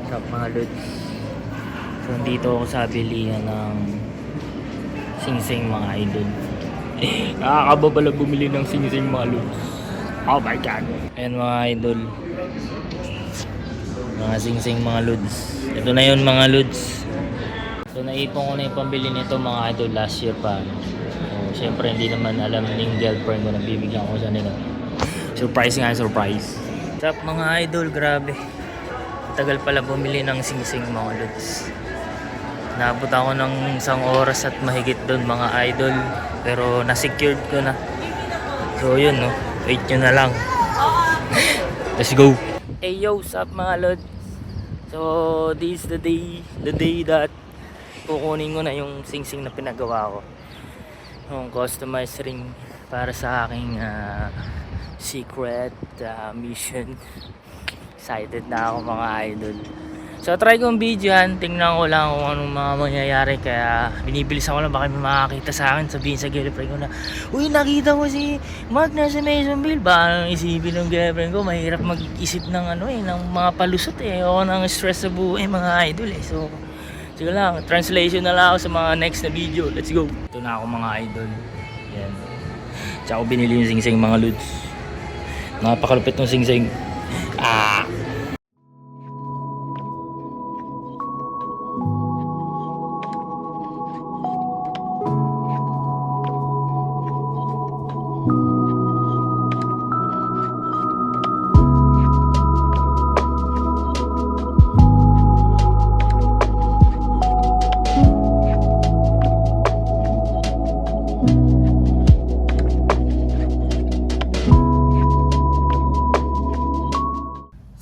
Sa mga lods. So, dito ako sa bilihan ng singsing mga idol. Nakakababala bumili ng singsing mga lods. Oh my god. Ayan mga idol. Mga singsing mga lods. Ito na yun mga lods. So naipon ko na yung pambili nito mga idol last year pa. So syempre hindi naman alam ng girlfriend ko na bibigyan ko siya nila. Surprise nga, surprise. What's up mga idol, grabe. Tagal pala bumili ng singsing mga lods. Naabot ako ng isang oras at mahigit doon mga idol. Pero na-secured ko na. So yun no, wait nyo na lang. Let's go. Hey yo, what's up mga lods? So this is the day that kukunin ko na yung singsing na pinagawa ko. Yung customized ring para sa aking secret mission. Excited na ako mga idol. So try kong videohan, tingnan ko lang kung anong mga mangyayari. Kaya binibilis ako lang baka may makakita sa akin. Sabihin sa girlfriend ko na, uy nakita ko si Mark na sa Masonville. Baka isipin ng girlfriend ko, mahirap mag-isip ng ng mga palusot ako nang stress sa buhay mga idol So sige lang, translation na lang ako sa mga next na video. Let's go. Ito na ako mga idol. Yan. Tsaka ko binili yung singsing mga lods. Napakalupit ng singsing.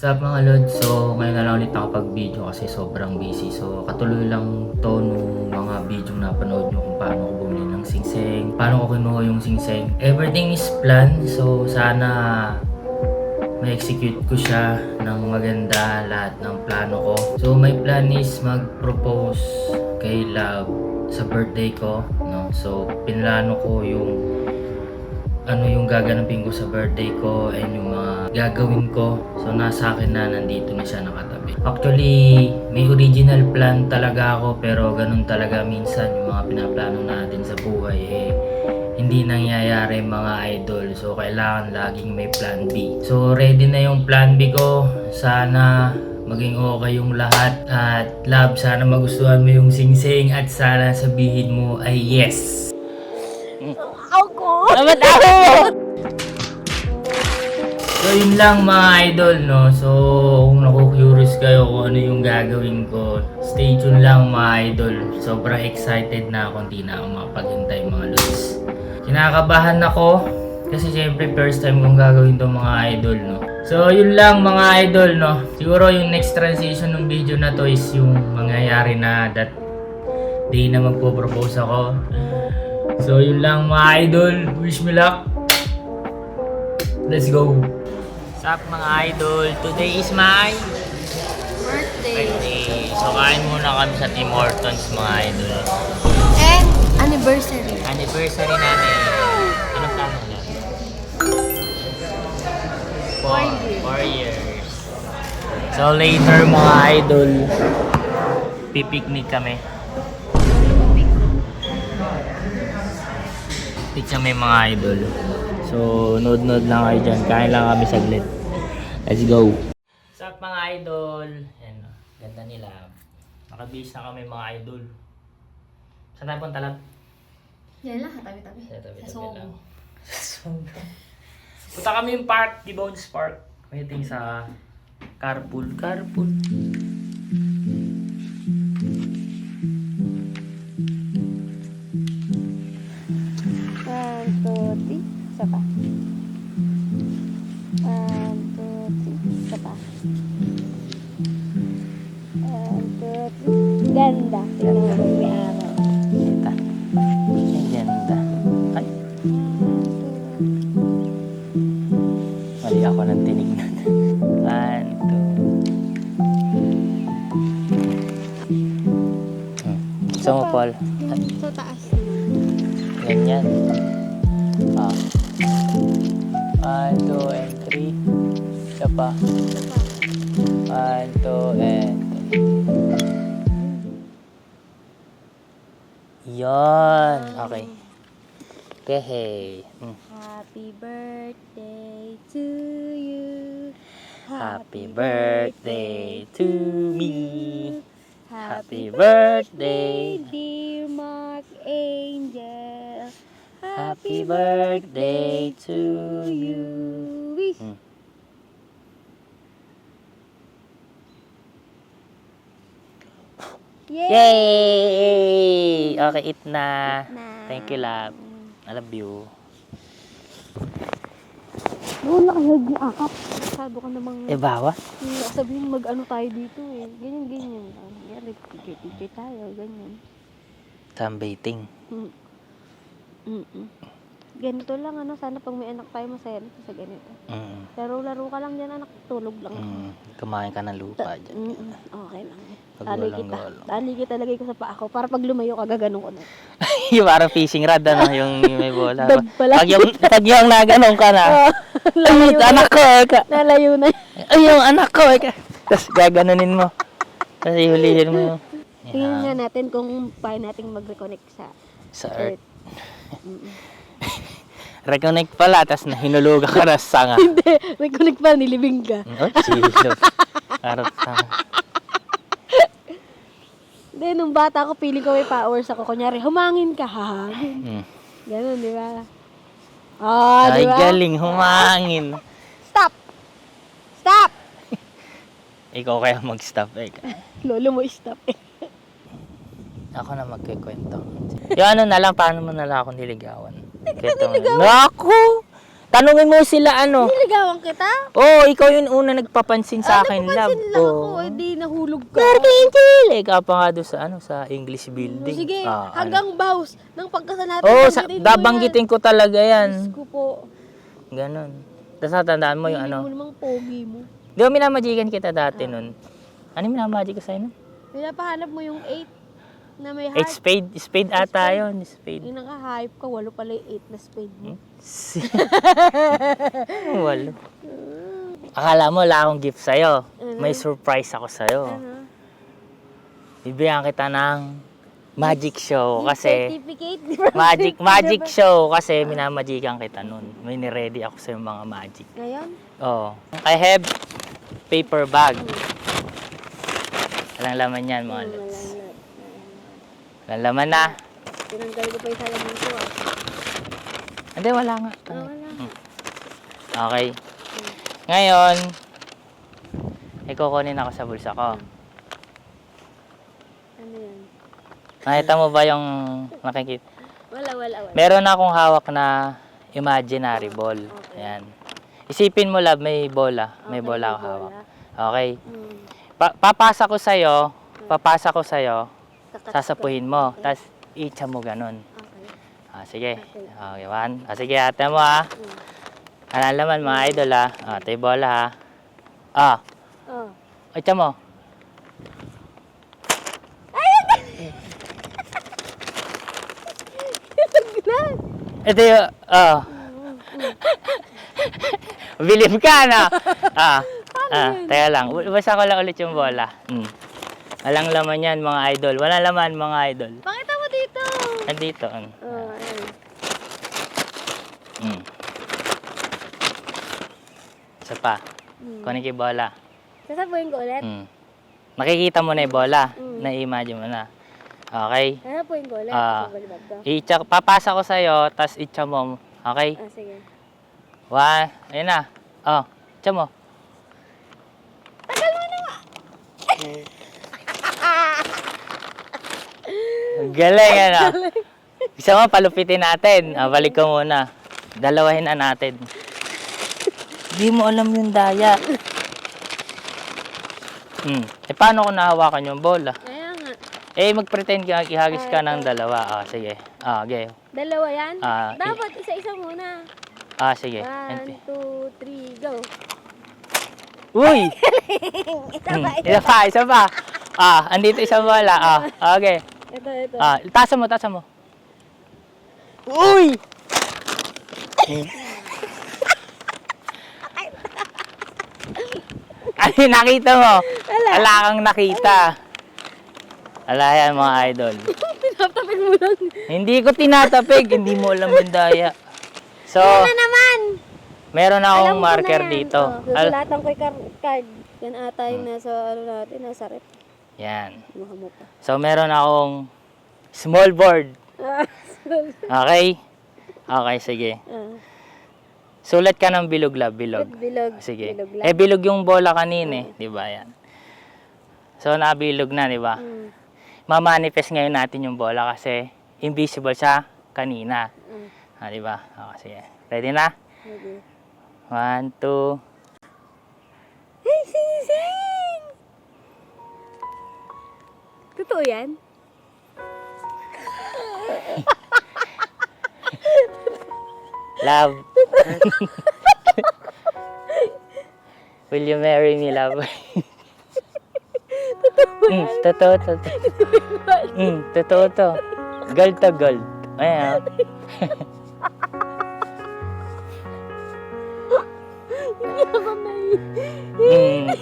What's up mga lods? So ngayon na lang ulit ako pag-video kasi sobrang busy. So katuloy lang to nung mga video na napanood nyo kung paano ko bumili ng singsing, paano ko kinuha yung singsing. Everything is planned. So sana ma-execute ko siya ng maganda lahat ng plano ko. So my plan is mag-propose kay Love sa birthday ko, no? So pinlano ko yung gaganapin ko sa birthday ko and yung mga gagawin ko. So nasa akin na, nandito na siya nakatabi. Actually may original plan talaga ako, pero ganun talaga minsan yung mga pinaplano natin sa buhay hindi nangyayari mga idol. So kailangan laging may plan B. So ready na yung plan B ko. Sana maging okay yung lahat. At Love, sana magustuhan mo yung singsing at sana sabihin mo ay yes. Salamat ako! So yun lang mga idol, no? So kung naku-curious kayo kung ano yung gagawin ko, stay tuned lang mga idol. Sobrang excited na ako, hindi na ako makapaghintay mga lods. Kinakabahan ako kasi syempre first time kong gagawin to mga idol, no? So yun lang mga idol, no? Siguro yung next transition ng video na to is yung mangyayari na that day na magpo-propose ako. So yun lang mga idol, wish me luck. Let's go. What's up mga idol, today is my birthday. So kain muna kami sa Tim Hortons mga idol. And anniversary. Anniversary namin. Ano plano nila? 4 years. So later mga idol, pipiknik kami. Pizza may mga idol. So, nod-nod lang kayo dyan. Kain lang kami saglit. Let's go. What's up mga idol? Ayan, ganda nila. Nakabihis na kami mga idol. Saan tayo punta lang? Yan lang, tabi-tabi. Sa tabi-tabi Sa Sogo. lang. Sa Sogo. Punta kami yung park, Gibbons Park. Waiting sa carpool. Isa pa. 1, 2, 3. Isa pa. 1, 2, 3. Ganda. Tingnan mo kung may araw. Ganda. Ang ganda. Ay. Mali ako ng tinignan. 1, 2. Gusto mo, Paul? Sa taas. Ganyan. 1, 2, and 3. Isa pa. 1, 2, and 3. Yon. Okay. Okay. Happy birthday to you. Happy birthday to me. Happy birthday, dear Mark Angel. happy birthday to you. Wish. Yay! Okay, eat na. Na. Thank you, love. I love you. Doon na kayo akap. Masyado ka namang bawa? sabihin mag-ano tayo dito eh. Ganyan, ganyan. Yan, picture tayo, ganyan. Sunbathing. Ganito lang, ano, sana pag may anak tayo masaya dito sa ganito. Laro-laro ka lang dyan, anak, tulog lang. Kumain ka ng lupa dyan. Okay lang eh. Pag Tali walang kita. gulong. Tali kita, lagay ko sa paa ko. Para pag lumayo ka, gaganon ko na. Yung parang fishing rod, ano, yung may bola. Dog pala. Pag yung naganon ka na, ay, anak ko, Nalayo na. ay, yung anak ko, tapos gaganunin mo. Tapos ihulihin mo yung... Tingnan nga natin kung paano natin mag-reconnect sa Earth. Reconnect pala, tapos hinulugan ka na sa sanga. Hindi, reconnect pa, nilibing ka. Oh, chilo. Parang Hindi, nung bata ko, feeling ko may powers ako. Kunyari, humangin ka, hahangin. Ganon, di ba? Oh, di ay, ba? galing, humangin. Stop! Stop! Ikaw kaya mag-stop, Lolo mo, stop eh. Ako na magkikwento. Yung ano na lang, paano mo na lang ako niligawan? Naku! Tanungin mo sila ano. Niligawan kita? Ikaw yung una nagpapansin sa akin, love. Napapansin lang ako, eh, di nahulog ka. Angel! Ikaw pa nga doon sa, sa English building. Sige, ano. hanggang bows. Nang pagkasal natin, Babanggitin ko talaga yan. Diyos ko po. Ganon. Tapos natandaan mo yung Hindi ano. mo namang pogi mo. Di ba minamajikan kita dati nun? Ano yung minamajik ko sa'yo nun? Pinapahanap mo yung 8 na may heart. Spade ata yun. Spade. Yung naka-hype ka, 8 pala yung 8 na spade mo. Walo. Akala mo wala akong gift sa'yo. May surprise ako sa'yo. Bibigyan kita ng magic show kasi Certificate? magic show kasi minamajikan kita nun. May ni-ready ako sa mga magic. Ngayon? I have paper bag. Walang laman yan, mga lods. Walang laman na. Tinanggal ko pa yung salamin ko ah. Hindi, wala nga. Wala. Okay. Ngayon, kukunin ako sa bulsa ko. Ano yan? Nakita mo ba yung nakikita? Wala. Meron akong hawak na imaginary ball. Ayan. Isipin mo, love, may bola. May bola ako hawak. Okay. Papasa ko sa'yo, sasapuhin mo. Tapos, itcha mo ganun. Okay. Sige. Okay, one. Sige, ate mo Alalaman mga idol ito yung bola Itcha mo. Ito yung, Believe ka, no? Teka lang. Basta ko lang ulit yung bola. Walang laman yan, mga idol. Walang laman, mga idol. Pakita mo dito! Nandito. Ayan. Isa pa. Kunin ko yung bola. Sasabuhin ko ulit? Nakikita mo na yung bola. Na-imagine mo na. Okay? Sasabuhin ko ulit? Papasa ko sa'yo, tas itcha mo. Okay? Sige. Ayun na. Itcha mo. Tagal mo na nga! Galing, ano? Gusto mo, palupitin natin. Balik ko muna. Dalawahin na natin. Hindi mo alam yung daya. Paano ko nahawakan yung bola? Kaya nga. Mag-pretend ka, ihagis ka ng dalawa. Sige. Okay. Dalawa yan? Ah, Dapat isa-isa muna. Sige. 1, 2, 3, go. Uy! Isa pa. Andito isang bola. Okay. Ito. Tasa mo. Uy! Ano yung nakita mo? Wala kang nakita. Wala yan, mga idol. Pinaptapin mo mo lang. Hindi ko tinatapig, hindi mo alam yung daya. So, Ano naman? meron Alam akong ko marker na yan. dito. Oh, susulatan ko yung card. Yan ata yung nasa, ano natin, nasa rep. Yan. Mukha mo pa. So, meron akong small board. Okay? Okay, sige. Sulat ka ng bilog, love. Bilog. Bilog. Sige. Bilog lang. Eh, bilog yung bola kanina eh. Di ba yan? So, nabilog na, di ba? Mamanifest ngayon natin yung bola kasi invisible siya kanina. Di ba? Okay, sige. Ready na? Okay. 1, 2. Hey, sing! Totoo yan? Love. Will you marry me, love? Totoo to. Totoo to. Gold to gold. Ayan. Hindi ako naiiyak.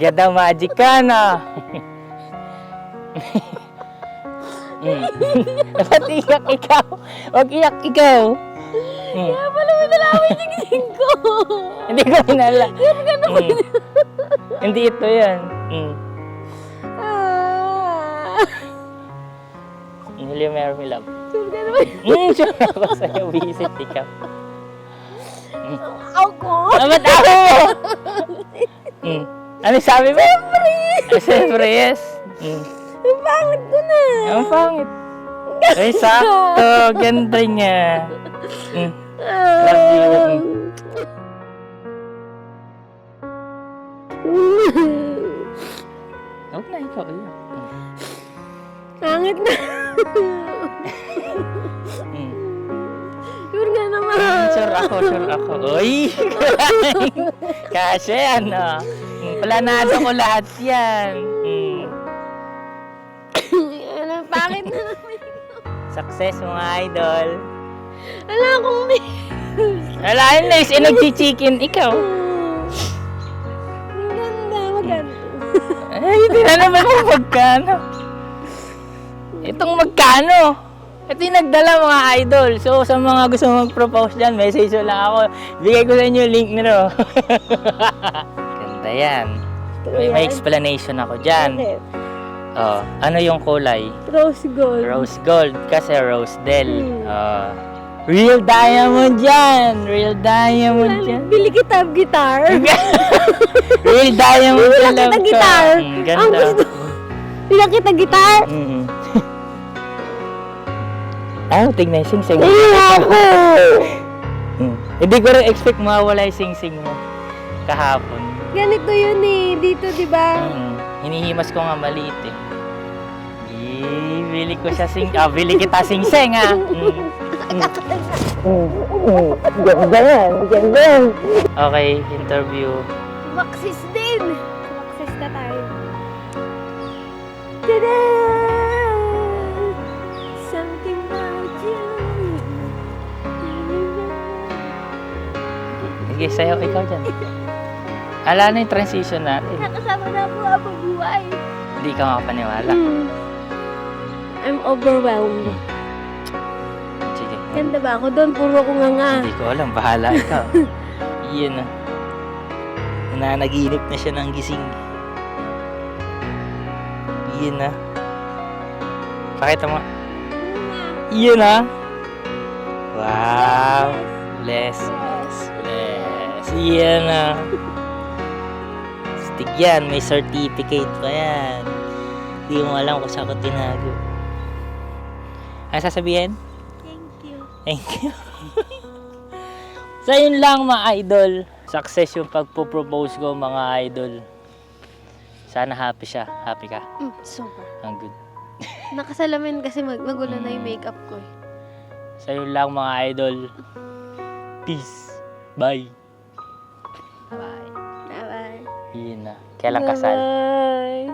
Ganda magic ka na. Dapat iyak ikaw. Huwag iyak ikaw. Kaya pala mo nalaman yung gising ko. Hindi ko pinala. Hindi ito yan. Will you marry me, love? Sure ka naman. Sure ako sa'yo. Visit ikaw. Ako? Dapat ako! Ano sabi mo? Siyempre, yes. Ang pangit ko na. Ang pangit. Ay, sakto. Ganda niya. Love you. Huwag na ikaw. Pangit na. Sure nga naman. Sure ako. Uy! Kasi ano, planado ko lahat yan. Ano, pangit na naman. Success mga idol. Wala akong Wala yun, Lace. Nagchichicken. Ikaw. Ang ganda, maganda. Ay, hindi na naman kung magkano. Itong magkano. Ito yung nagdala mga idol. So, sa mga gusto mag-propose dyan, message nyo lang ako. Bigay ko sa inyo yung link nyo. Ganda yan. May explanation ako dyan. Okay. Oh, ano yung kulay? Rose gold. Rose gold kasi rose del. Real diamond yan. Real diamond yan. Bili kita guitar. Real diamond Bili yan. kita guitar. Ang Ganda. gusto. Bili kita guitar. Tignan yung sing-sing. Ako. Hindi ko rin expect mawawala yung sing-sing mo kahapon. Ganito yun eh. Dito, di ba? Hinihimas ko nga maliit eh. Bili ko siya bili kita sing-sing ah. Ganda yan. Okay, interview. Maxis din. Maxis na tayo. Tada! Something about you. Sige, sayo ikaw dyan. Ala na yung transition natin. Nakasama na ako habang buhay. Hindi ka makapaniwala. I'm overwhelmed. Sige. Ganda ba ako doon? Puro ko nga. Hindi ko alam. Bahala ikaw. Iyan na. Nananaginip na siya ng gising. Iyan na. Pakita mo. Iyan na. Wow. Bless. Iyan na. Stig yan. May certificate pa yan. Hindi mo alam kung saan ko tinago. Ano sasabihin? Thank you. Thank you. So yun lang mga idol. Success yung pagpo-propose ko mga idol. Sana happy siya. Happy ka? Super. Ang good. Nakasalamin kasi magulo na yung makeup ko eh. So yun lang mga idol. Peace. Bye. Bye-bye. Bye-bye. Yun na. Kailan kasal? Bye.